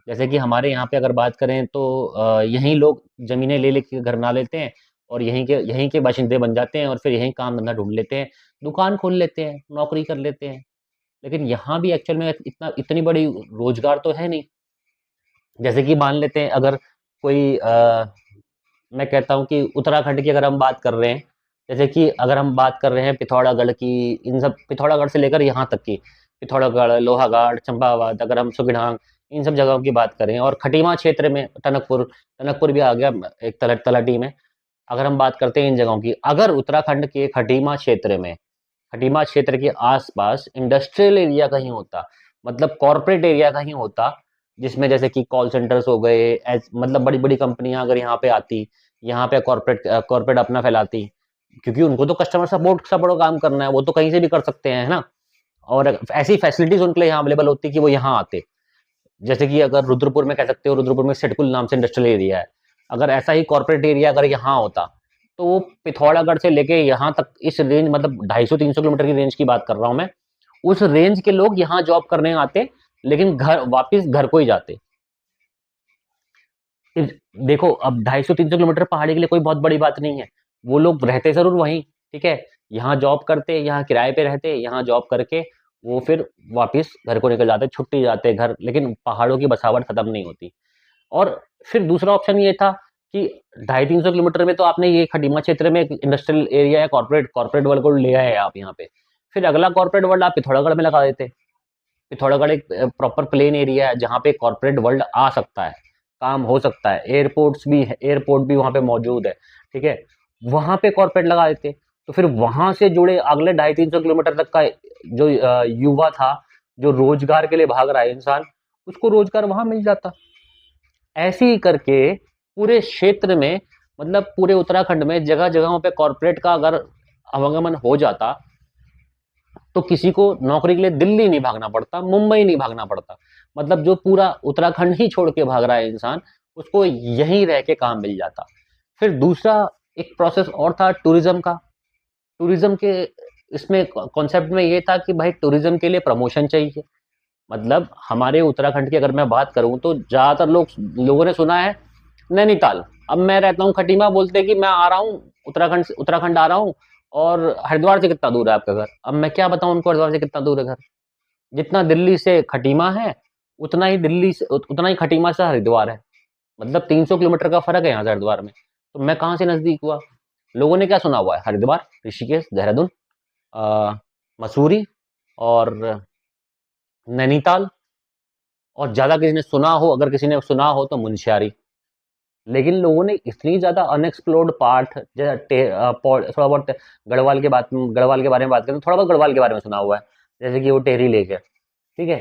जैसे कि हमारे यहाँ पे अगर बात करें तो यहीं लोग ज़मीनें ले लेके घर बना लेते हैं और यहीं के बाशिंदे बन जाते हैं और फिर यहीं काम-धंधा ढूँढ लेते हैं, दुकान खोल लेते हैं, नौकरी कर लेते हैं। लेकिन यहाँ भी एक्चुअल में इतनी बड़ी रोज़गार तो है नहीं। जैसे कि मान लेते हैं अगर कोई मैं कहता हूँ कि उत्तराखंड की अगर हम बात कर रहे हैं, जैसे कि अगर हम बात कर रहे हैं पिथौरागढ़ की, पिथौरागढ़ से लेकर यहाँ तक की, पिथौरागढ़, लोहाघाट, चंपावत, अगर हम सुखिढांग, इन सब जगहों की बात करें और खटीमा क्षेत्र में टनकपुर भी आ गया एक तलहटी में। अगर हम बात करते हैं इन जगहों की, अगर उत्तराखंड के खटीमा क्षेत्र के आस-पास इंडस्ट्रियल एरिया कहीं होता, मतलब कॉर्पोरेट एरिया कहीं होता, जिसमें जैसे कि कॉल सेंटर्स हो गए, मतलब बड़ी-बड़ी कंपनियाँ अगर यहाँ पे आती, यहाँ पे कॉर्पोरेट अपना फैलाती, क्योंकि उनको तो कस्टमर सपोर्ट का काम करना है, वो तो कहीं से भी कर सकते हैं, है ना? और ऐसी फैसिलिटीज़ उनके लिए यहाँ अवेलेबल होती कि वो यहाँ आते। जैसे कि अगर रुद्रपुर में कह सकते हो, रुद्रपुर में सिडकुल नाम से इंडस्ट्रियल एरिया है। अगर ऐसा ही कॉर्पोरेट एरिया अगर यहाँ होता, तो वो पिथौरागढ़ से लेके यहाँ तक इस रेंज मतलब 250-300 किलोमीटर की रेंज की बात कर रहा हूँ मैं। उस रेंज के लोग यहाँ जॉब करने आते, लेकिन वापिस घर को ही जाते। देखो अब 250-300 किलोमीटर पहाड़ी के लिए कोई बहुत बड़ी बात नहीं है। वो लोग रहते ज़रूर वहीं, ठीक है? यहाँ जॉब करते, यहाँ किराए पे रहते, यहाँ जॉब करके वो फिर वापस घर को निकल जाते, छुट्टी जाते घर, लेकिन पहाड़ों की बसावट खत्म नहीं होती। और फिर दूसरा ऑप्शन ये था कि 250-300 किलोमीटर में तो आपने ये खटीमा क्षेत्र में एक इंडस्ट्रियल एरिया है, कॉर्पोरेट वर्ल्ड को ले आए आप यहाँ पे। फिर अगला कॉर्पोरेट वर्ल्ड आप पिथौरागढ़ में लगा देते। पिथौरागढ़ एक प्रॉपर प्लेन एरिया है जहाँ पे कॉर्पोरेट वर्ल्ड आ सकता है, काम हो सकता है, एयरपोर्ट्स भी है, एयरपोर्ट भी वहाँ पे मौजूद है, ठीक है। वहाँ पे कॉर्पोरेट लगा देते, तो फिर वहाँ से जुड़े अगले 250-300 किलोमीटर तक का जो युवा था, जो रोजगार के लिए भाग रहा है इंसान, उसको रोजगार वहाँ मिल जाता। ऐसे ही करके पूरे क्षेत्र में, मतलब पूरे उत्तराखंड में जगह जगहों पे कॉर्पोरेट का अगर आवागमन हो जाता, तो किसी को नौकरी के लिए दिल्ली नहीं भागना पड़ता, मुंबई नहीं भागना पड़ता। मतलब जो पूरा उत्तराखंड ही छोड़ के भाग रहा है इंसान, उसको यहीं रह के काम मिल जाता। फिर दूसरा एक प्रोसेस और था टूरिज्म का। टूरिज्म के इसमें कॉन्सेप्ट में ये था कि भाई टूरिज्म के लिए प्रमोशन चाहिए। मतलब हमारे उत्तराखंड की अगर मैं बात करूं तो ज़्यादातर लोगों ने सुना है नैनीताल। अब मैं रहता हूँ खटीमा, बोलते हैं कि मैं आ रहा हूँ उत्तराखंड आ रहा हूँ, और हरिद्वार से कितना दूर है आपका घर? अब मैं क्या बताऊँ उनको हरिद्वार से कितना दूर है घर? जितना दिल्ली से खटीमा है, उतना ही खटीमा से हरिद्वार है। मतलब 300 किलोमीटर का फर्क है यहाँ से हरिद्वार में। तो मैं कहाँ से नजदीक हुआ? लोगों ने क्या सुना हुआ है? हरिद्वार, ऋषिकेश, देहरादून, मसूरी और नैनीताल, और ज्यादा किसी ने सुना हो, अगर किसी ने सुना हो तो मुनस्यारी। लेकिन लोगों ने इतनी ज्यादा अनएक्सप्लोर्ड पार्ट, थोड़ा बहुत गढ़वाल के बारे में बात करें तो थोड़ा बहुत गढ़वाल के बारे में सुना हुआ है, जैसे कि वो टेहरी लेक है, ठीक है।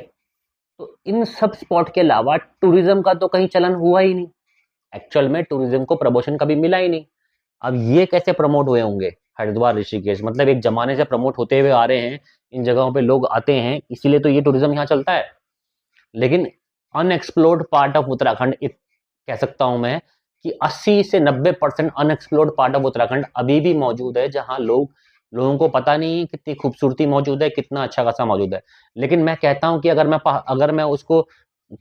तो इन सब स्पॉट के अलावा टूरिज्म का तो कहीं चलन हुआ ही नहीं। एक्चुअल में टूरिज्म को प्रमोशन कभी मिला ही नहीं। अब ये कैसे प्रमोट हुए होंगे हरिद्वार, ऋषिकेश? मतलब एक जमाने से प्रमोट होते हुए आ रहे हैं, इन जगहों पे लोग आते हैं, इसीलिए तो ये टूरिज्म यहाँ चलता है। लेकिन अनएक्सप्लोर्ड पार्ट ऑफ उत्तराखंड, कह सकता हूं मैं कि 80 से 90% अनएक्सप्लोर्ड पार्ट ऑफ उत्तराखंड अभी भी मौजूद है, जहां लोगों को पता नहीं कितनी खूबसूरती मौजूद है, कितना अच्छा खासा मौजूद है। लेकिन मैं कहता हूं कि अगर मैं उसको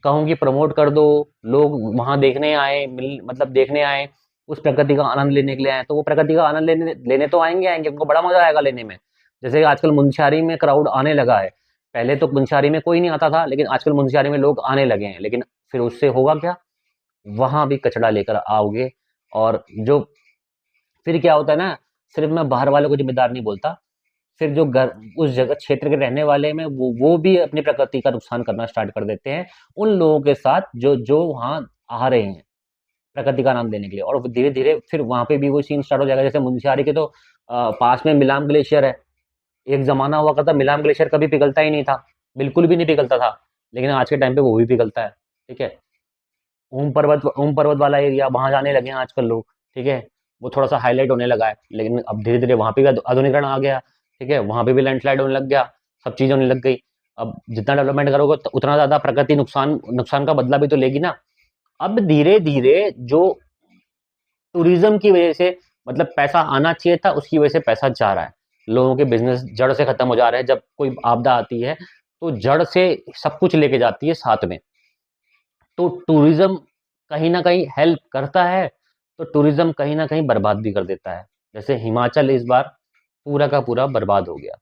कहूं कि प्रमोट कर दो, लोग वहां देखने आए, मतलब देखने आए, उस प्रकृति का आनंद लेने के लिए आए, तो वो प्रकृति का आनंद लेने तो आएंगे, उनको बड़ा मजा आएगा लेने में। जैसे आजकल मुनस्यारी में क्राउड आने लगा है। पहले तो मुनस्यारी में कोई नहीं आता था, लेकिन आजकल मुनस्यारी में लोग आने लगे हैं। लेकिन फिर उससे होगा क्या? वहां भी कचरा लेकर आओगे, और जो फिर क्या होता है ना, सिर्फ मैं बाहर वालों को जिम्मेदार नहीं बोलता, फिर जो उस जगह क्षेत्र के रहने वाले में वो भी अपनी प्रकृति का नुकसान करना स्टार्ट कर देते हैं उन लोगों के साथ जो जो वहाँ आ रहे हैं प्रकृति का आनंद लेने के लिए। और धीरे धीरे फिर वहां पे भी वो सीन स्टार्ट हो जाएगा। जैसे मुनस्यारी के तो पास में मिलाम ग्लेशियर है। एक जमाना हुआ करता मिलाम ग्लेशियर कभी पिघलता ही नहीं था, बिल्कुल भी नहीं पिघलता था, लेकिन आज के टाइम पे वो भी पिघलता है, ठीक है। ओम पर्वत वाला एरिया, वहां जाने लगे हैं आजकल लोग, ठीक है। वो थोड़ा सा हाईलाइट होने लगा है, लेकिन अब धीरे धीरे वहां पे भी आधुनिकरण आ गया, ठीक है। वहां पे भी लैंडस्लाइड होने लग गया, सब चीजें होने लग गई। अब जितना डेवलपमेंट करोगे तो उतना ज्यादा प्रकृति नुकसान का बदला भी तो लेगी ना। अब धीरे धीरे जो टूरिज्म की वजह से, मतलब पैसा आना चाहिए था, उसकी वजह से पैसा जा रहा है, लोगों के बिजनेस जड़ से खत्म हो जा रहे हैं। जब कोई आपदा आती है तो जड़ से सब कुछ लेके जाती है साथ में। तो टूरिज्म कहीं ना कहीं हेल्प करता है, तो टूरिज्म कहीं ना कहीं बर्बाद भी कर देता है। जैसे हिमाचल इस बार पूरा का पूरा बर्बाद हो गया।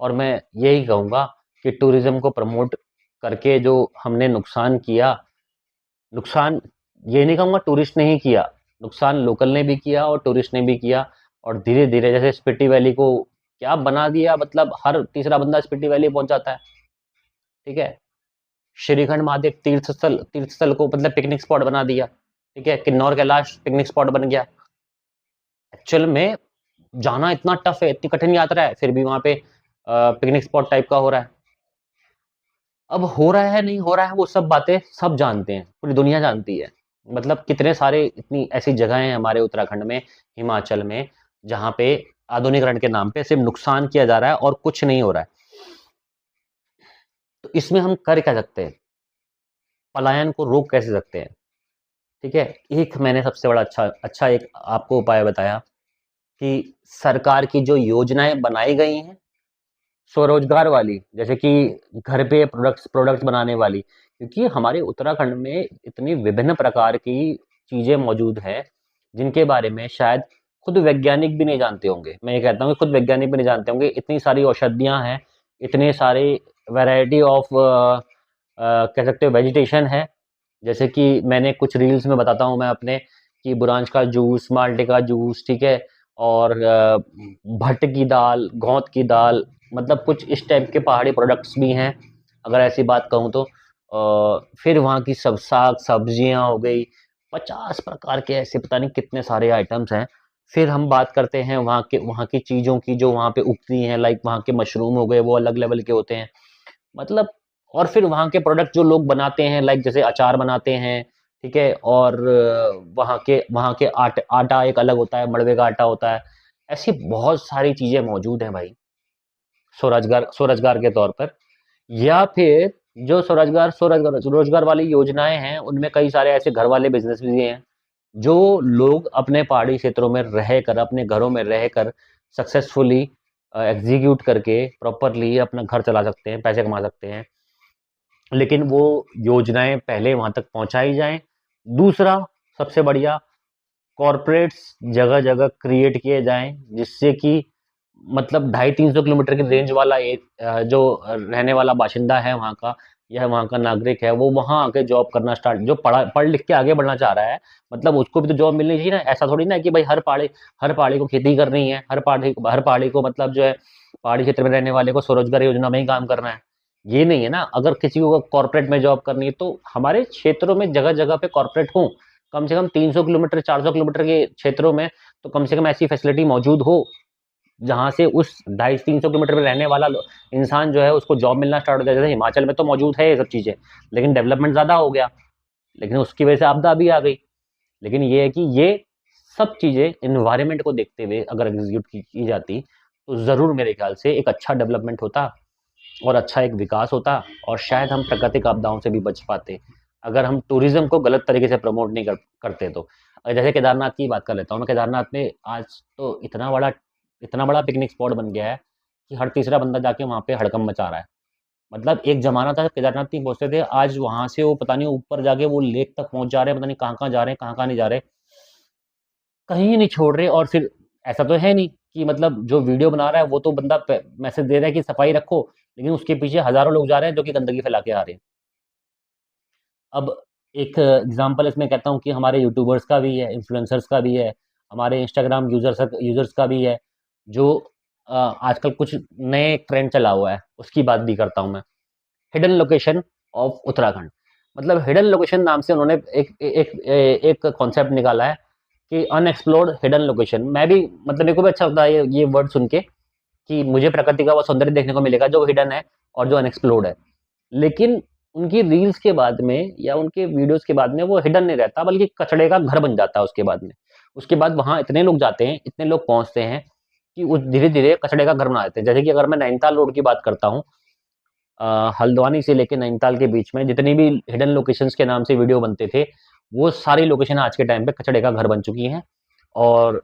और मैं यही कहूँगा कि टूरिज्म को प्रमोट करके जो हमने नुकसान किया, नुकसान ये नहीं कहूँगा टूरिस्ट ने ही किया, नुकसान लोकल ने भी किया और टूरिस्ट ने भी किया। और धीरे धीरे जैसे स्पीति वैली को क्या बना दिया, मतलब हर तीसरा बंदा स्पीति वैली पहुंच जाता है, ठीक है। श्रीखंड महादेव तीर्थ स्थल को मतलब पिकनिक स्पॉट बना दिया, ठीक है। किन्नौर कैलाश पिकनिक स्पॉट बन गया। एक्चुअल में जाना इतना टफ है, इतनी कठिन यात्रा है, फिर भी वहां पे पिकनिक स्पॉट टाइप का हो रहा है। अब हो रहा है नहीं हो रहा है वो सब बातें सब जानते हैं, पूरी दुनिया जानती है। मतलब कितने सारे इतनी ऐसी जगहें हैं हमारे उत्तराखंड में, हिमाचल में, जहाँ पे आधुनिकरण के नाम पे सिर्फ नुकसान किया जा रहा है और कुछ नहीं हो रहा है। तो इसमें हम कर क्या सकते हैं? पलायन को रोक कैसे सकते हैं? ठीक है, एक मैंने सबसे बड़ा अच्छा एक आपको उपाय बताया कि सरकार की जो योजनाएं बनाई गई हैं स्वरोजगार वाली, जैसे कि घर पे प्रोडक्ट्स बनाने वाली, क्योंकि हमारे उत्तराखंड में इतनी विभिन्न प्रकार की चीजें मौजूद हैं जिनके बारे में शायद खुद वैज्ञानिक भी नहीं जानते होंगे। मैं ये कहता हूँ कि खुद वैज्ञानिक भी नहीं जानते होंगे। इतनी सारी औषधियाँ हैं, इतने सारे वैरायटी ऑफ कह सकते हो वेजिटेशन है। जैसे कि मैंने कुछ रील्स में बताता हूँ मैं अपने, कि बुरांश का जूस, माल्टे का जूस, ठीक है, और भट्ट की दाल, घौंत की दाल, मतलब कुछ इस टाइप के पहाड़ी प्रोडक्ट्स भी हैं, अगर ऐसी बात कहूँ तो। फिर वहाँ की सब साग सब्जियाँ हो गई, 50 प्रकार के ऐसे पता नहीं कितने सारे आइटम्स हैं। फिर हम बात करते हैं वहाँ की चीज़ों की जो वहाँ पे उगती हैं, लाइक वहाँ के मशरूम हो गए, वो अलग लेवल के होते हैं, मतलब। और फिर वहाँ के प्रोडक्ट जो लोग बनाते हैं, लाइक जैसे अचार बनाते हैं, ठीक है, और वहाँ के आटा एक अलग होता है, मड़वे का आटा होता है। ऐसी बहुत सारी चीज़ें मौजूद हैं भाई, स्वरोजगार स्वरोजगार के तौर पर। या फिर जो स्वरोजगार स्वरोजगार रोजगार वाली योजनाएं हैं, उनमें कई सारे ऐसे घर वाले बिजनेस भी हैं, जो लोग अपने पहाड़ी क्षेत्रों में रहकर, अपने घरों में रहकर सक्सेसफुली एग्जीक्यूट करके प्रॉपरली अपना घर चला सकते हैं, पैसे कमा सकते हैं। लेकिन वो योजनाएं पहले वहां तक पहुंचाई जाएं। दूसरा, सबसे बढ़िया, कॉरपोरेट्स जगह जगह क्रिएट किए जाएं, जिससे कि मतलब 250-300 किलोमीटर की रेंज वाला जो रहने वाला बाशिंदा है वहाँ का, या वहाँ का नागरिक है, वो वहाँ आके जॉब करना स्टार्ट, जो पढ़ लिख के आगे बढ़ना चाह रहा है, मतलब उसको भी तो जॉब मिलनी चाहिए ना। ऐसा थोड़ी ना है कि भाई हर पहाड़ी को खेती करनी है, हर पहाड़ी को मतलब जो है पहाड़ी क्षेत्र में रहने वाले को स्वरोजगार योजना में ही काम करना है, ये नहीं है ना। अगर किसी को कॉर्पोरेट में जॉब करनी है, तो हमारे क्षेत्रों में जगह जगह पे कॉर्पोरेट हो, कम से कम 300 किलोमीटर 400 किलोमीटर के क्षेत्रों में तो कम से कम ऐसी फैसिलिटी मौजूद हो, जहाँ से उस 250-300 किलोमीटर में रहने वाला इंसान जो है उसको जॉब मिलना स्टार्ट हो जाए। जैसे हिमाचल में तो मौजूद है ये सब चीज़ें, लेकिन डेवलपमेंट ज़्यादा हो गया, लेकिन उसकी वजह से आपदा भी आ गई। लेकिन ये है कि ये सब चीज़ें इन्वायरमेंट को देखते हुए अगर एग्जीक्यूट की जाती, तो ज़रूर मेरे ख्याल से एक अच्छा डेवलपमेंट होता, और अच्छा एक विकास होता, और शायद हम प्राकृतिक आपदाओं से भी बच पाते, अगर हम टूरिज्म को गलत तरीके से प्रमोट नहीं करते तो। जैसे केदारनाथ की बात कर लेता हूँ मैं। केदारनाथ में आज तो इतना बड़ा पिकनिक स्पॉट बन गया है कि हर तीसरा बंदा जाके वहाँ पे हड़कंप मचा रहा है। मतलब एक ज़माना था जब केदारनाथ नहीं पहुँचते थे, आज वहाँ से वो पता नहीं ऊपर जाके वो लेक तक पहुँच जा रहे हैं, पता नहीं कहाँ-कहाँ जा रहे हैं, कहाँ-कहाँ नहीं जा रहे, कहीं नहीं छोड़ रहे। और फिर ऐसा तो है नहीं कि मतलब जो वीडियो बना रहा है वो तो बंदा मैसेज दे रहा है कि सफाई रखो, लेकिन उसके पीछे हज़ारों लोग जा रहे हैं जो कि गंदगी फैला के आ रहे हैं। अब एक एग्ज़ाम्पल इसमें कहता हूँ कि हमारे यूट्यूबर्स का भी है, इन्फ्लुएंसर्स का भी है, हमारे इंस्टाग्राम यूज़र्स का भी है, जो आजकल कुछ नए ट्रेंड चला हुआ है, उसकी बात भी करता हूँ मैं। हिडन लोकेशन ऑफ उत्तराखंड, मतलब हिडन लोकेशन नाम से उन्होंने एक कॉन्सेप्ट निकाला है कि अनएक्सप्लोर्ड हिडन लोकेशन। मैं भी मतलब मेरे को भी अच्छा लगता है ये वर्ड सुन के, कि मुझे प्रकृति का वो सौंदर्य देखने को मिलेगा जो हिडन है और जो अनएक्सप्लोर्ड है। लेकिन उनकी रील्स के बाद में या उनके वीडियोस के बाद में वो हिडन नहीं रहता, बल्कि कचड़े का घर बन जाता है उसके बाद में। उसके बाद वहाँ इतने लोग जाते हैं, इतने लोग पहुँचते हैं कि वो धीरे-धीरे कचड़े का घर बना देते हैं। जैसे कि अगर मैं नैनीताल रोड की बात करता हूँ, हल्द्वानी से लेके नैनीताल के बीच में जितनी भी हिडन लोकेशंस के नाम से वीडियो बनते थे, वो सारी लोकेशन आज के टाइम पे कचड़े का घर बन चुकी हैं। और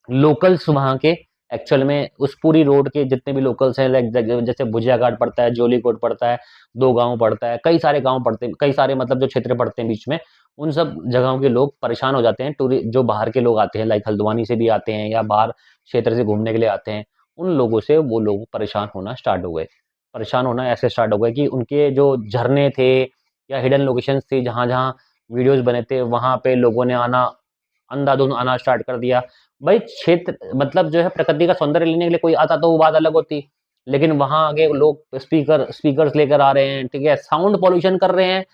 लोकल्स वहाँ के एक्चुअल में उस पूरी रोड के जितने भी लोकल्स हैं, लाइक जैसे भुजिया घाट पड़ता है, जोलीकोट पड़ता है, दो गांव पड़ता है, कई सारे गांव पड़ते हैं, कई सारे मतलब जो क्षेत्र पड़ते हैं बीच में, उन सब जगहों के लोग परेशान हो जाते हैं। टूरिस्ट जो बाहर के लोग आते हैं, लाइक हल्द्वानी से भी आते हैं या बाहर क्षेत्र से घूमने के लिए आते हैं, उन लोगों से वो लोग परेशान होना स्टार्ट हो गए। परेशान होना ऐसे स्टार्ट हो गए कि उनके जो झरने थे या हिडन लोकेशंस थी, जहाँ जहाँ वीडियोज बने थे, वहाँ पे लोगों ने आना, अंधाधुंध आना स्टार्ट कर दिया। भाई क्षेत्र मतलब जो है प्रकृति का सौंदर्य लेने के लिए कोई आता तो वो बात अलग होती, लेकिन वहां आगे लोग स्पीकर्स लेकर आ रहे हैं, ठीक है, साउंड पॉल्यूशन कर रहे हैं,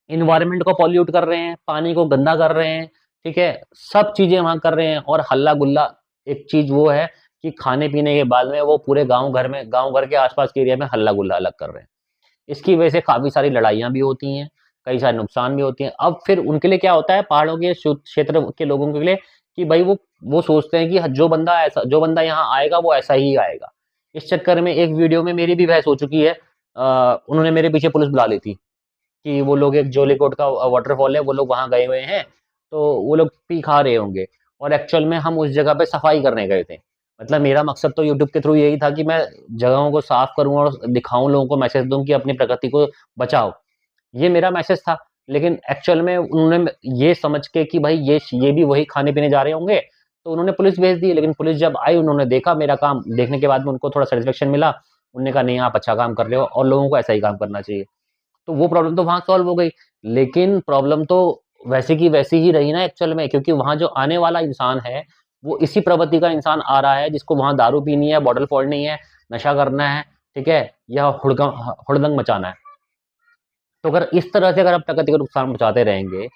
इन्वायरमेंट को पॉल्यूट कर रहे हैं, पानी को गंदा कर रहे हैं, ठीक है, सब चीजें वहां कर रहे हैं। और हल्ला गुल्ला एक चीज वो है कि खाने पीने के बाद में वो पूरे गांव घर के आसपास के एरिया में हल्ला गुल्ला अलग कर रहे हैं। इसकी वजह से काफ़ी सारी लड़ाइयाँ भी होती हैं, कई सारे नुकसान भी होती हैं। अब फिर उनके लिए क्या होता है, पहाड़ों के क्षेत्र के लोगों के लिए, कि भाई वो सोचते हैं कि जो बंदा यहाँ आएगा वो ऐसा ही आएगा। इस चक्कर में एक वीडियो में मेरी भी बहस हो चुकी है। उन्होंने मेरे पीछे पुलिस बुला ली थी कि वो लोग एक जोलीकोट का वाटरफॉल है, वो लोग वहाँ गए हुए हैं, तो वो लोग पी खा रहे होंगे, और एक्चुअल में हम उस जगह पे सफाई करने गए थे। मतलब मेरा मकसद तो यूट्यूब के थ्रू यही था कि मैं जगहों को साफ करूँ और दिखाऊँ, लोगों को मैसेज दूँ कि अपनी प्रकृति को बचाओ। ये मेरा मैसेज था। लेकिन एक्चुअल में उन्होंने ये समझ के कि भाई ये भी वही खाने पीने जा रहे होंगे, तो उन्होंने पुलिस भेज दी। लेकिन पुलिस जब आई, उन्होंने देखा मेरा काम, देखने के बाद में उनको थोड़ा सेटिस्फेक्शन मिला, उन्होंने कहा नहीं आप अच्छा काम कर रहे हो और लोगों को ऐसा ही काम करना चाहिए। तो वो प्रॉब्लम तो वहाँ सॉल्व हो गई। लेकिन प्रॉब्लम तो वैसे की वैसी ही रही ना एक्चुअल में, क्योंकि वहाँ जो आने वाला इंसान है, वो इसी प्रवृत्ति का इंसान आ रहा है जिसको वहाँ दारू पीनी है, बॉटल फोड़नी है, नशा करना है, ठीक है? या हुड़दंग मचाना है। तो अगर इस तरह से अगर आप प्रकृति को नुकसान पहुँचाते रहेंगे,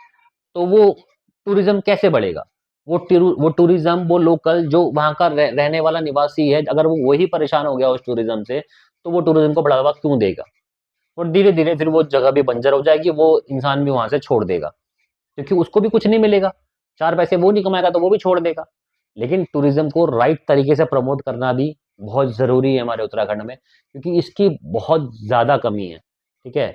तो वो टूरिज़्म कैसे बढ़ेगा? वो टूरिज़्म, वो लोकल जो वहाँ का रहने वाला निवासी है, अगर वो वही परेशान हो गया उस टूरिज़्म से, तो वो टूरिज़्म को बढ़ावा क्यों देगा? और धीरे-धीरे फिर वो जगह भी बंजर हो जाएगी, वो इंसान भी वहाँ से छोड़ देगा, क्योंकि उसको भी कुछ नहीं मिलेगा। 4 पैसे वो नहीं कमाएगा तो वो भी छोड़ देगा। लेकिन टूरिज़्म को राइट तरीके से प्रमोट करना भी बहुत ज़रूरी है हमारे उत्तराखंड में, क्योंकि इसकी बहुत ज़्यादा कमी है, ठीक है?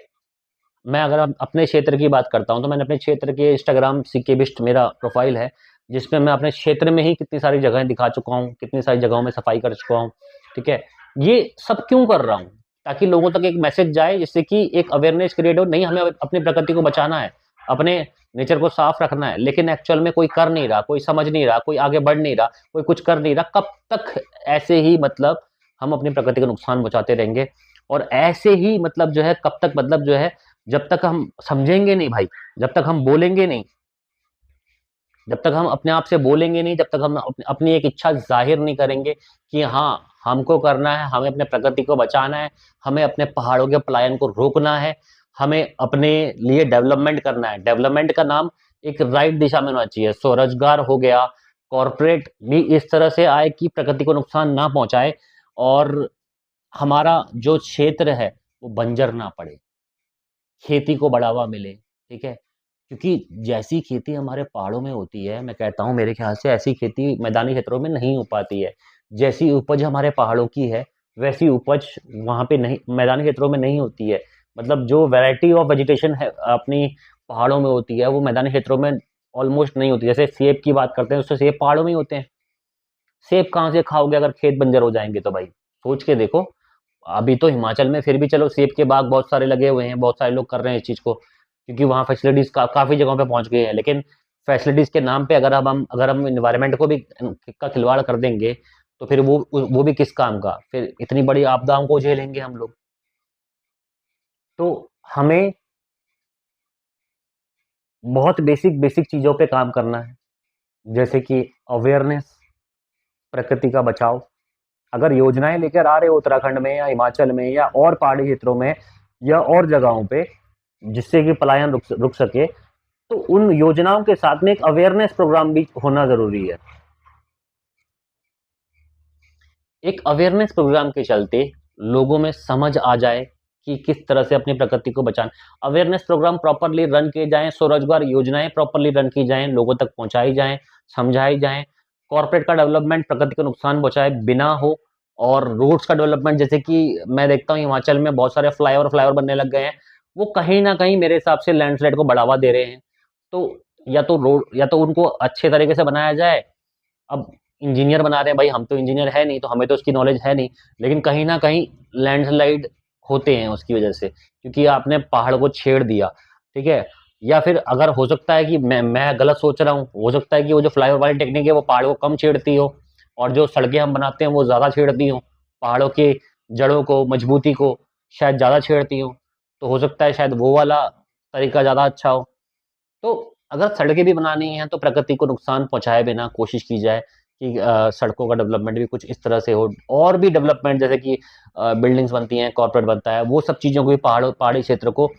मैं अगर अपने क्षेत्र की बात करता हूँ, तो मैंने अपने क्षेत्र के इंस्टाग्राम सिक्किबिस्ट मेरा प्रोफ़ाइल है, जिसमें मैं अपने क्षेत्र में ही कितनी सारी जगहें दिखा चुका हूँ, कितनी सारी जगहों में सफाई कर चुका हूँ, ठीक है? ये सब क्यों कर रहा हूँ? ताकि लोगों तक एक मैसेज जाए, जिससे कि एक अवेयरनेस क्रिएट हो, नहीं हमें अपनी प्रकृति को बचाना है, अपने नेचर को साफ रखना है, लेकिन एक्चुअल में कोई कर नहीं रहा, कोई समझ नहीं रहा, कोई आगे बढ़ नहीं रहा, कोई कुछ कर नहीं रहा। कब तक ऐसे ही मतलब हम अपनी प्रकृति को नुकसान पहुँचाते रहेंगे? और ऐसे ही मतलब जो है कब तक, मतलब जो है जब तक हम समझेंगे नहीं भाई, जब तक हम बोलेंगे नहीं, जब तक हम अपने आप से बोलेंगे नहीं, जब तक हम अपनी एक इच्छा ज़ाहिर नहीं करेंगे कि हाँ, हमको करना है, हमें अपने प्रकृति को बचाना है, हमें अपने पहाड़ों के पलायन को रोकना है, हमें अपने लिए डेवलपमेंट करना है। डेवलपमेंट का नाम एक राइट दिशा में होना चाहिए। स्वरोजगार हो गया, कॉर्पोरेट भी इस तरह से आए कि प्रकृति को नुकसान ना पहुँचाए और हमारा जो क्षेत्र है, वो बंजर ना पड़े। खेती को बढ़ावा मिले, ठीक है? क्योंकि जैसी खेती हमारे पहाड़ों में होती है, मैं कहता हूँ मेरे ख़्याल से ऐसी खेती मैदानी क्षेत्रों में नहीं हो पाती है। जैसी उपज हमारे पहाड़ों की है, वैसी उपज वहाँ पे नहीं, मैदानी क्षेत्रों में नहीं होती है। मतलब जो वैराइटी ऑफ वेजिटेशन है अपनी पहाड़ों में होती है, वो मैदानी क्षेत्रों में ऑलमोस्ट नहीं होती। जैसे सेब की बात करते हैं, उससे सेब पहाड़ों में ही होते हैं। सेब कहाँ से खाओगे अगर खेत बंजर हो जाएँगे तो भाई? सोच के देखो। अभी तो हिमाचल में फिर भी चलो सेब के बाग बहुत सारे लगे हुए हैं, बहुत सारे लोग कर रहे हैं इस चीज़ को, क्योंकि वहाँ फैसिलिटीज़ काफ़ी जगहों पे पहुँच गए हैं। लेकिन फैसिलिटीज़ के नाम पे अगर हम एनवायरनमेंट को भी का खिलवाड़ कर देंगे, तो फिर वो भी किस काम का? फिर इतनी बड़ी आपदाओं को झेलेंगे हम लोग। तो हमें बहुत बेसिक बेसिक चीज़ों पे काम करना है, जैसे कि अवेयरनेस, प्रकृति का बचाव। अगर योजनाएँ लेकर आ रहे हो उत्तराखंड में या हिमाचल में या और पहाड़ी क्षेत्रों में या और जगहों पे, जिससे कि पलायन रुक सके, तो उन योजनाओं के साथ में एक अवेयरनेस प्रोग्राम भी होना ज़रूरी है। एक अवेयरनेस प्रोग्राम के चलते लोगों में समझ आ जाए कि किस तरह से अपनी प्रकृति को बचाना। अवेयरनेस प्रोग्राम प्रॉपरली रन किए जाएँ, स्वरोजगार योजनाएँ प्रॉपरली रन की जाएँ, लोगों तक पहुँचाई जाएँ, समझाई जाएँ। कॉर्पोरेट का डेवलपमेंट प्रकृति को नुकसान पहुँचाए बिना हो, और रोड्स का डेवलपमेंट, जैसे कि मैं देखता हूँ हिमाचल में बहुत सारे फ्लाईओवर बनने लग गए हैं, वो कहीं न कहीं मेरे हिसाब से लैंडस्लाइड को बढ़ावा दे रहे हैं। तो या तो उनको अच्छे तरीके से बनाया जाए। अब इंजीनियर बना रहे हैं भाई, हम तो इंजीनियर है नहीं, तो हमें तो उसकी नॉलेज है नहीं, लेकिन कहीं न कहीं लैंडस्लाइड होते हैं उसकी वजह से, क्योंकि आपने पहाड़ को छेड़ दिया, ठीक है? या फिर अगर हो सकता है कि मैं गलत सोच रहा हूँ, हो सकता है कि वो जो फ्लाईओवर वाली टेक्निक है वो पहाड़ को कम छेड़ती हो, और जो सड़कें हम बनाते हैं वो ज़्यादा छेड़ती हों, पहाड़ों की जड़ों को, मजबूती को शायद ज़्यादा छेड़ती हों। तो हो सकता है शायद वो वाला तरीका ज़्यादा अच्छा हो। तो अगर सड़कें भी बनानी हैं तो प्रकृति को नुकसान पहुँचाए बिना कोशिश की जाए कि सड़कों का डेवलपमेंट भी कुछ इस तरह से हो, और भी डेवलपमेंट जैसे कि बिल्डिंग्स बनती हैं, कॉर्पोरेट बनता है, वो सब चीज़ों को भी पहाड़ी क्षेत्र को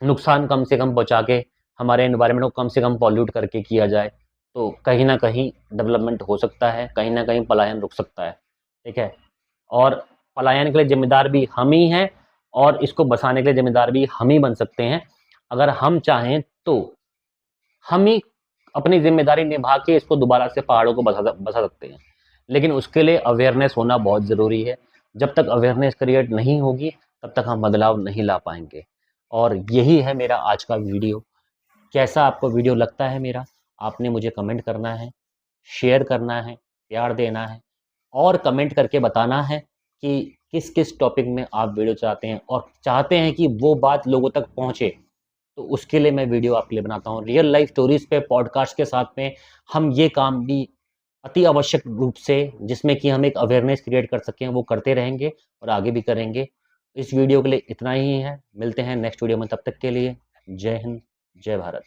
नुकसान कम से कम पहुँचा के हमारे एनवायरनमेंट को कम से कम पॉल्यूट करके किया जाए, तो कहीं न कहीं डेवलपमेंट हो सकता है, कहीं न कहीं पलायन रुक सकता है, ठीक है? और पलायन के लिए ज़िम्मेदार भी हम ही हैं, और इसको बसाने के लिए ज़िम्मेदार भी हम ही बन सकते हैं। अगर हम चाहें तो हम ही अपनी ज़िम्मेदारी निभा के इसको दोबारा से पहाड़ों को बसा सकते हैं। लेकिन उसके लिए अवेयरनेस होना बहुत ज़रूरी है। जब तक अवेयरनेस क्रिएट नहीं होगी, तब तक हम बदलाव नहीं ला पाएँगे। और यही है मेरा आज का वीडियो। कैसा आपको वीडियो लगता है मेरा? आपने मुझे कमेंट करना है, शेयर करना है, प्यार देना है, और कमेंट करके बताना है कि किस-किस टॉपिक में आप वीडियो चाहते हैं, और चाहते हैं कि वो बात लोगों तक पहुँचे। तो उसके लिए मैं वीडियो आपके लिए बनाता हूँ। रियल लाइफ स्टोरीज़ पे पॉडकास्ट के साथ में हम ये काम भी अति आवश्यक रूप से, जिसमें कि हम एक अवेयरनेस क्रिएट कर सकें, वो करते रहेंगे और आगे भी करेंगे। इस वीडियो के लिए इतना ही है, मिलते हैं नेक्स्ट वीडियो में, तब तक के लिए जय हिंद, जय भारत।